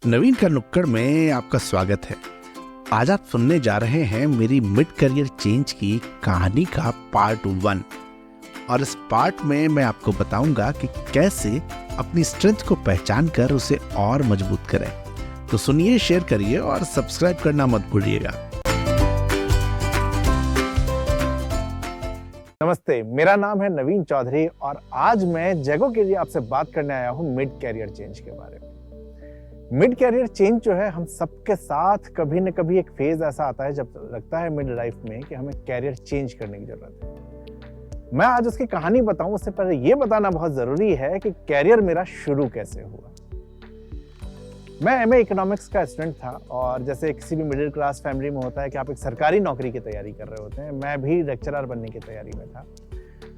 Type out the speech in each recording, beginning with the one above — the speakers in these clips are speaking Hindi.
नवीन का नुक्कड़ में आपका स्वागत है। आज आप सुनने जा रहे हैं मेरी मिड करियर चेंज की कहानी का पार्ट 1। और इस पार्ट में मैं आपको बताऊंगा कि कैसे अपनी स्ट्रेंथ को पहचान कर उसे और मजबूत करें। तो सुनिए, शेयर करिए और सब्सक्राइब करना मत भूलिएगा। नमस्ते, मेरा नाम है नवीन चौधरी और आज मैं जैगो के लिए आपसे बात करने आया हूं मिड कैरियर चेंज के बारे में। मिड कैरियर चेंज जो है, हम सबके साथ कभी न कभी एक फेज ऐसा आता है जब लगता है मिड लाइफ में कि हमें कैरियर चेंज करने की जरूरत है। मैं आज उसकी कहानी बताऊं उससे पहले ये बताना बहुत जरूरी है कि कैरियर मेरा शुरू कैसे हुआ। मैं एमए इकोनॉमिक्स का स्टूडेंट था और जैसे किसी भी मिडिल क्लास फैमिली में होता है कि आप एक सरकारी नौकरी की तैयारी कर रहे होते हैं, मैं भी लेक्चरर बनने की तैयारी में था।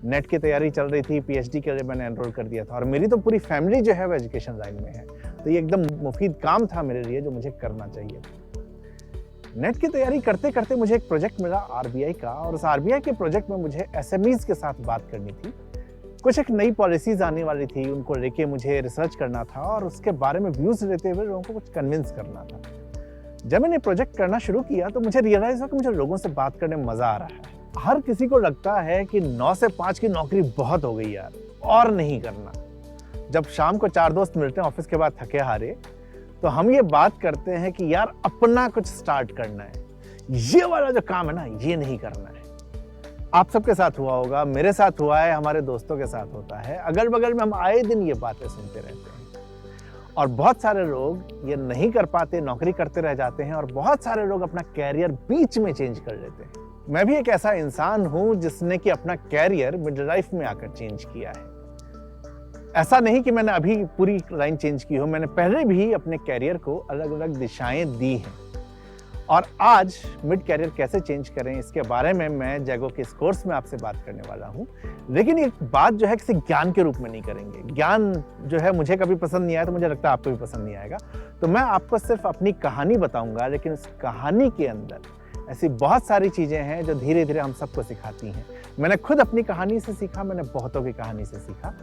नेट की तैयारी चल रही थी, पीएचडी के लिए मैंने एनरोल कर दिया था और मेरी तो पूरी फैमिली जो है वो एजुकेशन लाइन में है, तो ये एकदम मुफीद काम था मेरे लिए जो मुझे करना चाहिए था। नेट की तैयारी करते करते मुझे एक प्रोजेक्ट मिला आरबीआई का, और उस आरबीआई के प्रोजेक्ट में मुझे एसएमईज के साथ बात करनी थी। कुछ एक नई पॉलिसीज आने वाली थी, उनको लेके मुझे रिसर्च करना था और उसके बारे में व्यूज लेते हुए लोगों को कुछ कन्विंस करना था। जब मैंने प्रोजेक्ट करना शुरू किया तो मुझे रियलाइज हुआ कि मुझे लोगों से बात करने में मजा आ रहा है। हर किसी को लगता है कि 9 से 5 की नौकरी बहुत हो गई यार, और नहीं करना। जब शाम को 4 दोस्त मिलते हैं ऑफिस के बाद थके हारे, तो हम ये बात करते हैं कि यार अपना कुछ स्टार्ट करना है, ये वाला जो काम है ना ये नहीं करना है। आप सबके साथ हुआ होगा, मेरे साथ हुआ है, हमारे दोस्तों के साथ होता है। अगल बगल में हम आए दिन ये बातें सुनते रहते हैं और बहुत सारे लोग ये नहीं कर पाते, नौकरी करते रह जाते हैं और बहुत सारे लोग अपना कैरियर बीच में चेंज कर लेते हैं। मैं भी एक ऐसा इंसान हूं जिसने कि अपना कैरियर मिड लाइफ में आकर चेंज किया है। ऐसा नहीं कि मैंने अभी पूरी लाइन चेंज की हो, मैंने पहले भी अपने कैरियर को अलग अलग दिशाएं दी हैं। और आज मिड कैरियर कैसे चेंज करें इसके बारे में मैं जैगो के इस कोर्स में आपसे बात करने वाला हूं। लेकिन ये बात जो है किसी ज्ञान के रूप में नहीं करेंगे। ज्ञान जो है मुझे कभी पसंद नहीं आया तो मुझे लगता है आपको भी पसंद नहीं आएगा। तो मैं आपको सिर्फ अपनी कहानी बताऊंगा, लेकिन उस कहानी के अंदर ऐसी बहुत सारी चीजें हैं जो धीरे धीरे हम सबको सिखाती हैं। मैंने खुद अपनी कहानी से सीखा, मैंने बहुतों की कहानी से सीखा,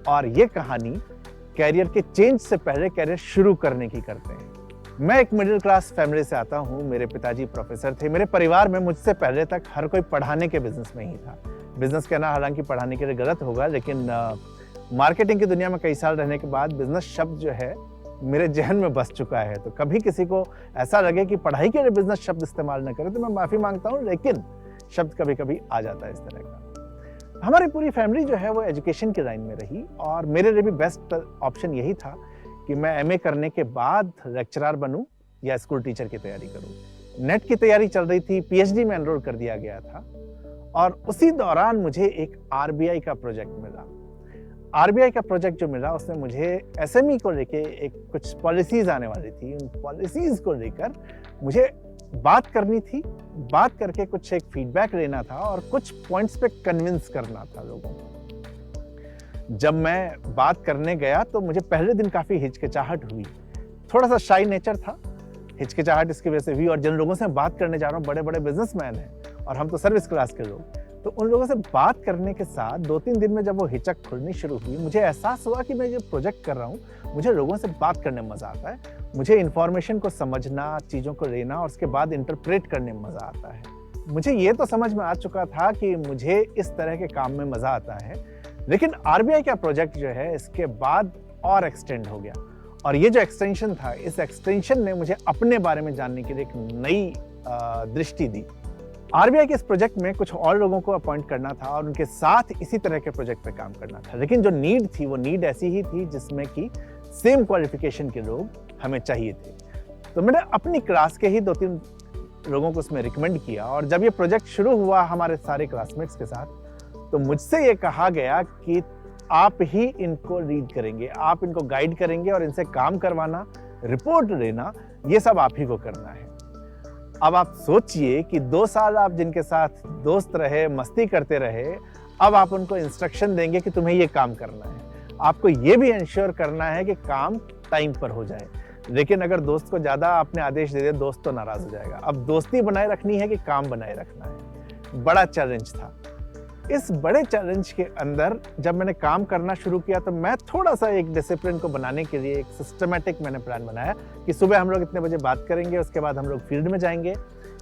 और ये कहानी कैरियर के चेंज से पहले कैरियर शुरू करने की करते हैं। मैं एक मिडिल क्लास फैमिली से आता हूँ। मेरे पिताजी प्रोफेसर थे। मेरे परिवार में मुझसे पहले तक हर कोई पढ़ाने के बिजनेस में ही था। बिजनेस कहना हालांकि पढ़ाने के लिए गलत होगा, लेकिन मार्केटिंग की दुनिया में कई साल रहने के बाद बिजनेस शब्द जो है मेरे जहन में बस चुका है। तो कभी किसी को ऐसा लगे कि पढ़ाई के लिए बिजनेस शब्द इस्तेमाल न करें तो मैं माफी मांगता हूं, लेकिन शब्द कभी कभी आ जाता है इस तरह का। हमारी पूरी फैमिली जो है वो एजुकेशन की लाइन में रही और मेरे लिए भी बेस्ट ऑप्शन यही था कि मैं एमए करने के बाद लेक्चरर बनूं या स्कूल टीचर की तैयारी करूं। नेट की तैयारी चल रही थी, पीएचडी में एनरोल कर दिया गया था और उसी दौरान मुझे एक आरबीआई का प्रोजेक्ट मिला। आरबीआई का प्रोजेक्ट जो मिला उसमें मुझे एसएमई को लेके एक कुछ पॉलिसीज आने वाली थी। उन पॉलिसीज को लेकर मुझे बात करनी थी, बात करके कुछ एक फीडबैक लेना था और कुछ पॉइंट्स पे कन्विंस करना था लोगों को। जब मैं बात करने गया तो मुझे पहले दिन काफी हिचकिचाहट हुई, थोड़ा सा शाई नेचर था। हिचकिचाहट इसकी वजह से हुई, और जिन लोगों से बात करने जा रहा हूँ बड़े बड़े बिजनेसमैन हैं और हम तो सर्विस क्लास के लोग, तो उन लोगों से बात करने के साथ 2-3 दिन में जब वो हिचक खुलनी शुरू हुई, मुझे एहसास हुआ कि मैं जो प्रोजेक्ट कर रहा हूँ मुझे लोगों से बात करने में मजा आता है। मुझे इन्फॉर्मेशन को समझना, चीज़ों को लेना और उसके बाद इंटरप्रेट करने में मजा आता है। मुझे ये तो समझ में आ चुका था कि मुझे इस तरह के काम में मजा आता है, लेकिन आरबीआई का प्रोजेक्ट जो है इसके बाद और एक्सटेंड हो गया। और ये जो एक्सटेंशन था, इस एक्सटेंशन ने मुझे अपने बारे में जानने के लिए एक नई दृष्टि दी। आरबीआई के इस प्रोजेक्ट में कुछ और लोगों को अपॉइंट करना था और उनके साथ इसी तरह के प्रोजेक्ट पे काम करना था, लेकिन जो नीड थी वो नीड ऐसी ही थी जिसमें कि सेम क्वालिफिकेशन के लोग हमें चाहिए थे। तो मैंने अपनी क्लास के ही 2-3 लोगों को उसमें रिकमेंड किया और जब ये प्रोजेक्ट शुरू हुआ हमारे सारे क्लासमेट्स के साथ, तो मुझसे ये कहा गया कि आप ही इनको लीड करेंगे, आप इनको गाइड करेंगे और इनसे काम करवाना, रिपोर्ट लेना, ये सब आप ही को करना है। अब आप सोचिए कि 2 साल आप जिनके साथ दोस्त रहे, मस्ती करते रहे, अब आप उनको इंस्ट्रक्शन देंगे कि तुम्हें ये काम करना है। आपको ये भी इंश्योर करना है कि काम टाइम पर हो जाए। लेकिन अगर दोस्त को ज्यादा आपने आदेश दे दिया, दोस्त तो नाराज हो जाएगा। अब दोस्ती बनाए रखनी है कि काम बनाए रखना है, बड़ा चैलेंज था। इस बड़े चैलेंज के अंदर जब मैंने काम करना शुरू किया तो मैं थोड़ा सा एक डिसिप्लिन को बनाने के लिए एक सिस्टमेटिक मैंने प्लान बनाया कि सुबह हम लोग इतने बजे बात करेंगे, उसके बाद हम लोग फील्ड में जाएंगे,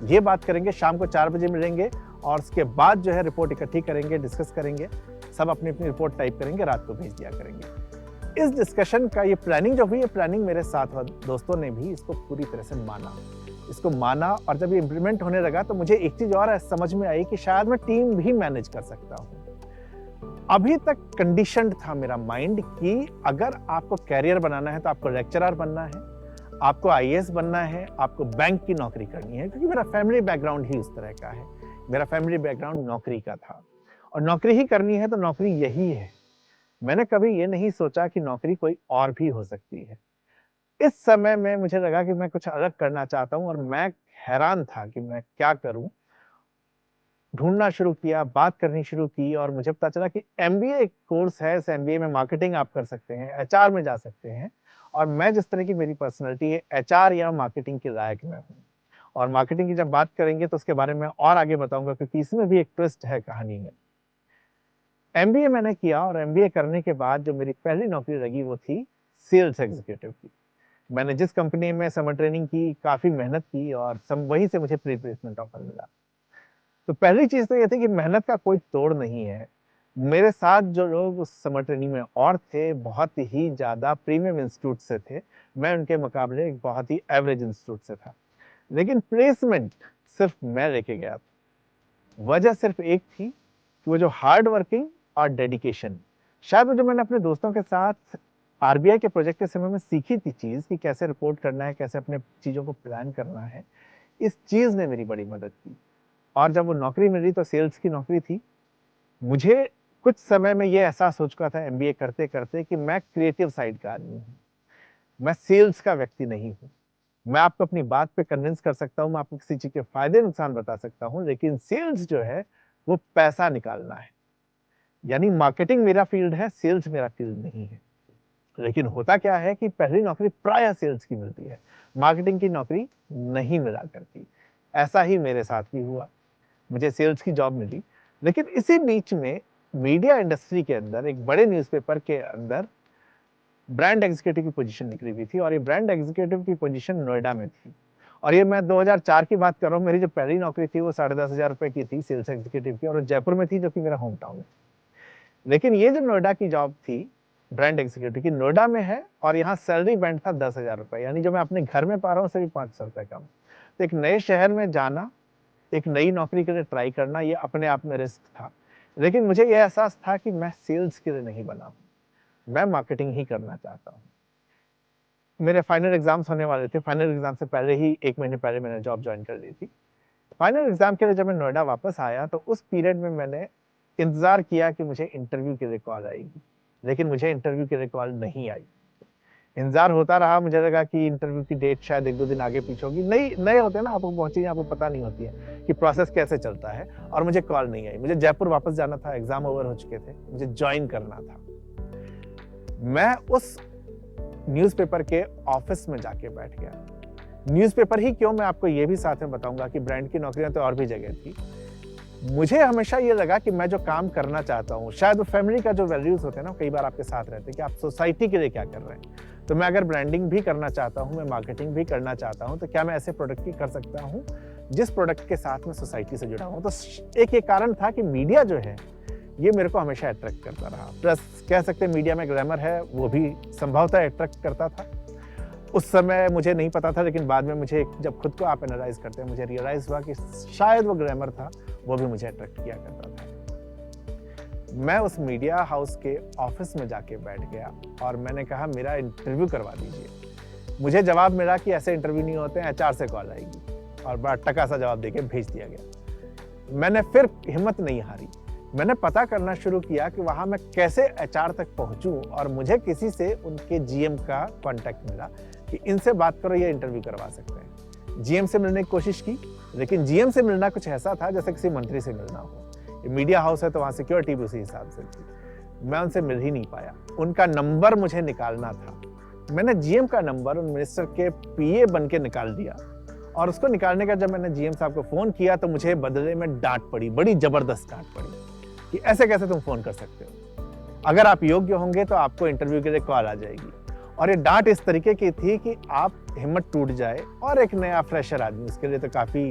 ये बात करेंगे, शाम को 4 बजे मिलेंगे और उसके बाद जो है रिपोर्ट इकट्ठी करेंगे, डिस्कस करेंगे, सब अपनी अपनी रिपोर्ट टाइप करेंगे, रात को भेज दिया करेंगे। इस डिस्कशन का ये प्लानिंग जो हुई, ये प्लानिंग मेरे साथ दोस्तों ने भी इसको पूरी तरह से माना और जब ये इम्प्लीमेंट होने लगा तो मुझे एक चीज और समझ में आई कि शायद मैं टीम भी मैनेज कर सकता हूँ। अभी तक कंडीशनड था मेरा माइंड कि अगर आपको कैरियर बनाना है तो आपको लेक्चरर बनना है, आपको आईएएस बनना है, आपको बैंक की नौकरी करनी है, क्योंकि मेरा फैमिली बैकग्राउंड ही उस तरह का है। मेरा फैमिली बैकग्राउंड नौकरी का था और नौकरी ही करनी है तो नौकरी यही है। मैंने कभी ये नहीं सोचा कि नौकरी कोई और भी हो सकती है। इस समय में मुझे लगा कि मैं कुछ अलग करना चाहता हूं और मैं हैरान था कि मैं क्या करूं। ढूंढना शुरू किया, बात करनी शुरू की और मुझे पता चला कि एमबीए एक कोर्स है, इस एमबीए में मार्केटिंग आप कर सकते हैं, एचआर में जा सकते हैं और मैं जिस तरह की मेरी पर्सनैलिटी है, एचआर या मार्केटिंग के लायक मैं हूँ। और मार्केटिंग की जब बात करेंगे तो उसके बारे में और आगे बताऊंगा, क्योंकि इसमें भी एक ट्विस्ट है कहानी में। एमबीए मैंने किया और एमबीए करने के बाद जो मेरी पहली नौकरी लगी वो थी सेल्स एग्जीक्यूटिव की। मैंने जिस कंपनी में समर ट्रेनिंग की, काफी मेहनत की और वहीं से मुझे प्री प्लेसमेंट ऑफर मिला। तो पहली चीज तो ये थी कि मेहनत का कोई तोड़ नहीं है। मेरे साथ जो लोग उस समर ट्रेनिंग में और थे, बहुत ही ज्यादा प्रीमियम इंस्टीट्यूट से थे, मैं उनके मुकाबले एक बहुत ही एवरेज इंस्टीट्यूट से था, लेकिन प्लेसमेंट सिर्फ मैं लेके गया था। वजह सिर्फ एक थी कि वो जो हार्ड वर्किंग और डेडिकेशन, शायद वो जो मैंने अपने दोस्तों के साथ आरबीआई के प्रोजेक्ट के समय में सीखी थी चीज कि कैसे रिपोर्ट करना है, कैसे अपने चीजों को प्लान करना है, इस चीज ने मेरी बड़ी मदद की। और जब वो नौकरी मिली तो सेल्स की नौकरी थी। मुझे कुछ समय में ये एहसास हो चुका था एमबीए करते करते कि मैं क्रिएटिव साइड का आदमी हूँ, मैं सेल्स का व्यक्ति नहीं हूँ। मैं आपको अपनी बात पे कन्विंस कर सकता हूँ, मैं आपको किसी चीज के फायदे नुकसान बता सकता हूँ, लेकिन सेल्स जो है वो पैसा निकालना है। यानी मार्केटिंग मेरा फील्ड है, सेल्स मेरा फील्ड नहीं है। लेकिन होता क्या है कि पहली नौकरी प्राय सेल्स की मिलती है, मार्केटिंग की नौकरी नहीं मिला करती। ऐसा ही मेरे साथ भी हुआ, मुझे सेल्स की जॉब मिली। लेकिन इसी बीच में मीडिया इंडस्ट्री के अंदर एक बड़े न्यूज़पेपर के अंदर ब्रांड एग्जीक्यूटिव की पोजीशन निकली हुई थी और ये ब्रांड एग्जीक्यूटिव की पोजीशन नोएडा में थी। और ये मैं 2004 की बात कर रहा हूँ। मेरी जो पहली नौकरी थी वो 10,500 रुपए की थी सेल्स एग्जीक्यूटिव की, और जयपुर में थी, जो कि मेरा होम टाउन है। लेकिन ये जो नोएडा की जॉब थी ब्रांड एग्जीक्यूटिव की, नोएडा में है और यहाँ सैलरी बैंड था 10,000 रुपए, यानी जो मैं अपने घर में पा रहा हूँ उससे भी 500 रुपए कम। तो एक नए शहर में जाना, एक नई नौकरी के लिए ट्राई करना, ये अपने आप में रिस्क था। लेकिन मुझे यह एहसास था कि मैं सेल्स के लिए नहीं बना हूँ, मैं मार्केटिंग ही करना चाहता हूँ। मेरे फाइनल एग्जाम्स होने वाले थे, फाइनल एग्जाम से पहले ही 1 महीने पहले मैंने जॉब ज्वाइन कर ली थी। फाइनल एग्जाम के लिए जब मैं नोएडा वापस आया तो उस पीरियड में मैंने इंतजार किया कि मुझे इंटरव्यू के लिए कॉल आएगी, लेकिन मुझे इंटरव्यू के लिए कॉल नहीं आई। इंतजार होता रहा, मुझे लगा कि इंटरव्यू की डेट शायद 1-2 दिन आगे पीछे होगी। नए होते हैं ना, आपको पहुंची, आपको पता नहीं होती है कि प्रोसेस कैसे चलता है, और मुझे कॉल नहीं आई। मुझे जयपुर वापस जाना था, एग्जाम ओवर हो चुके थे, मुझे ज्वाइन करना था। मैं उस न्यूज़पेपर के ऑफिस में जाके बैठ गया। न्यूज़पेपर ही क्यों, मैं आपको ये भी साथ में बताऊंगा कि ब्रांड की नौकरियां तो और भी जगह थी। मुझे हमेशा ये लगा कि मैं जो काम करना चाहता हूँ, शायद वो फैमिली का जो वैल्यूज होते हैं ना, कई बार आपके साथ रहते हैं कि आप सोसाइटी के लिए क्या कर रहे हैं। तो मैं अगर ब्रांडिंग भी करना चाहता हूँ, मैं मार्केटिंग भी करना चाहता हूँ, तो क्या मैं ऐसे प्रोडक्ट की कर सकता हूँ जिस प्रोडक्ट के साथ में सोसाइटी से जुड़ा हूँ। तो एक ये कारण था कि मीडिया जो है ये मेरे को हमेशा अट्रैक्ट करता रहा। प्लस कह सकते हैं मीडिया में ग्लैमर है, वो भी संभवतः अट्रैक्ट करता था। उस समय मुझे नहीं पता था, लेकिन बाद में मुझे जब खुद को आप एनालाइज करते हैं, मुझे रियलाइज हुआ कि शायद वो ग्लैमर था, वो भी मुझे अट्रैक्ट किया करता था। मैं उस मीडिया हाउस के ऑफिस में जाके बैठ गया और मैंने कहा मेरा इंटरव्यू करवा दीजिए। मुझे जवाब मिला कि ऐसे इंटरव्यू नहीं होते हैं, एचआर से कॉल आएगी, और बड़ा टका सा जवाब देके भेज दिया गया। मैंने फिर हिम्मत नहीं हारी, मैंने पता करना शुरू किया कि वहां मैं कैसे एचआर तक पहुंचूं, और मुझे किसी से उनके जीएम का कांटेक्ट मिला कि इनसे बात करो, ये इंटरव्यू करवा सकते हैं। जीएम से मिलने की कोशिश की, लेकिन जीएम से मिलना कुछ ऐसा था जैसे किसी मंत्री से मिलना हो। ये मीडिया हाउस है तो वहां सिक्योरिटी भी उसी हिसाब से थी। मैं उनसे मिल ही नहीं पाया, उनका नंबर मुझे निकालना था। मैंने जीएम का नंबर उन मिनिस्टर के पीए बन के निकाल दिया, और उसको निकालने का जब मैंने जीएम साहब को फोन किया तो मुझे बदले में डांट पड़ी, बड़ी जबरदस्त डांट पड़ी कि ऐसे कैसे तुम फ़ोन कर सकते हो, अगर आप योग्य होंगे तो आपको इंटरव्यू के लिए कॉल आ जाएगी। और ये डांट इस तरीके की थी कि आप हिम्मत टूट जाए, और एक नया फ्रेशर आदमी, उसके लिए तो काफ़ी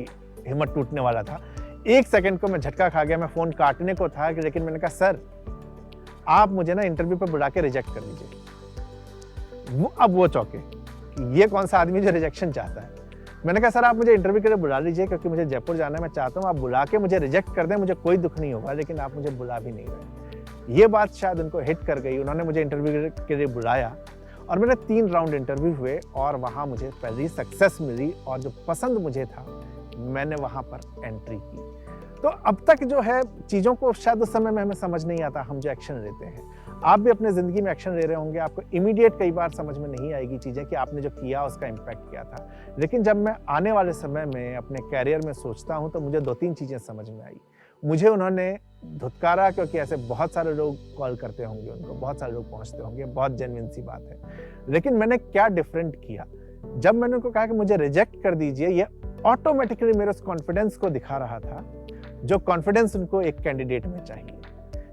हिम्मत टूटने वाला था। 1 सेकंड को मैं झटका खा गया, मैं फ़ोन काटने को था कि लेकिन मैंने कहा सर आप मुझे ना इंटरव्यू पे बुला के रिजेक्ट कर दीजिए। अब वो चौंके कि ये कौन सा आदमी जो रिजेक्शन चाहता है। मैंने कहा सर आप मुझे इंटरव्यू के लिए बुला लीजिए, क्योंकि मुझे जयपुर जाना है, मैं चाहता हूँ आप बुला के मुझे रिजेक्ट कर दें, मुझे कोई दुख नहीं होगा, लेकिन आप मुझे बुला भी नहीं रहे। ये बात शायद उनको हिट कर गई, उन्होंने मुझे इंटरव्यू के लिए बुलाया और मेरे 3 राउंड इंटरव्यू हुए और वहाँ मुझे पहली सक्सेस मिली, और जो पसंद मुझे था मैंने वहाँ पर एंट्री की। तो अब तक जो है चीज़ों को शायद उस समय में हमें समझ नहीं आता, हम जो एक्शन लेते हैं। आप भी अपने ज़िंदगी में एक्शन ले रहे होंगे, आपको इमीडिएट कई बार समझ में नहीं आएगी चीज़ें कि आपने जो किया उसका इम्पैक्ट क्या था। लेकिन जब मैं आने वाले समय में अपने कैरियर में सोचता हूँ तो मुझे 2-3 चीज़ें समझ में आई। मुझे उन्होंने धुतकारा, क्योंकि ऐसे बहुत सारे लोग कॉल करते होंगे उनको, बहुत सारे लोग पहुँचते होंगे, बहुत जेन्युइन सी बात है। लेकिन मैंने क्या डिफरेंट किया, जब मैंने उनको कहा कि मुझे रिजेक्ट कर दीजिए, ये ऑटोमेटिकली मेरे उस कॉन्फिडेंस को दिखा रहा था, जो कॉन्फिडेंस उनको एक कैंडिडेट में चाहिए।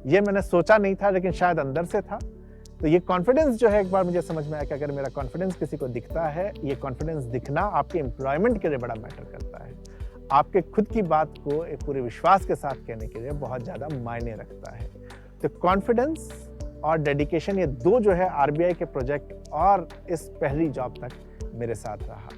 ये मैंने सोचा नहीं था, लेकिन शायद अंदर से था। तो ये कॉन्फिडेंस जो है, एक बार मुझे समझ में आया कि अगर मेरा कॉन्फिडेंस किसी को दिखता है, ये कॉन्फिडेंस दिखना आपके एम्प्लॉयमेंट के लिए बड़ा मैटर करता है। आपके खुद की बात को एक पूरे विश्वास के साथ कहने के लिए बहुत ज़्यादा मायने रखता है। तो कॉन्फिडेंस और डेडिकेशन, ये 2 जो है आरबीआई के प्रोजेक्ट और इस पहली जॉब तक मेरे साथ रहा।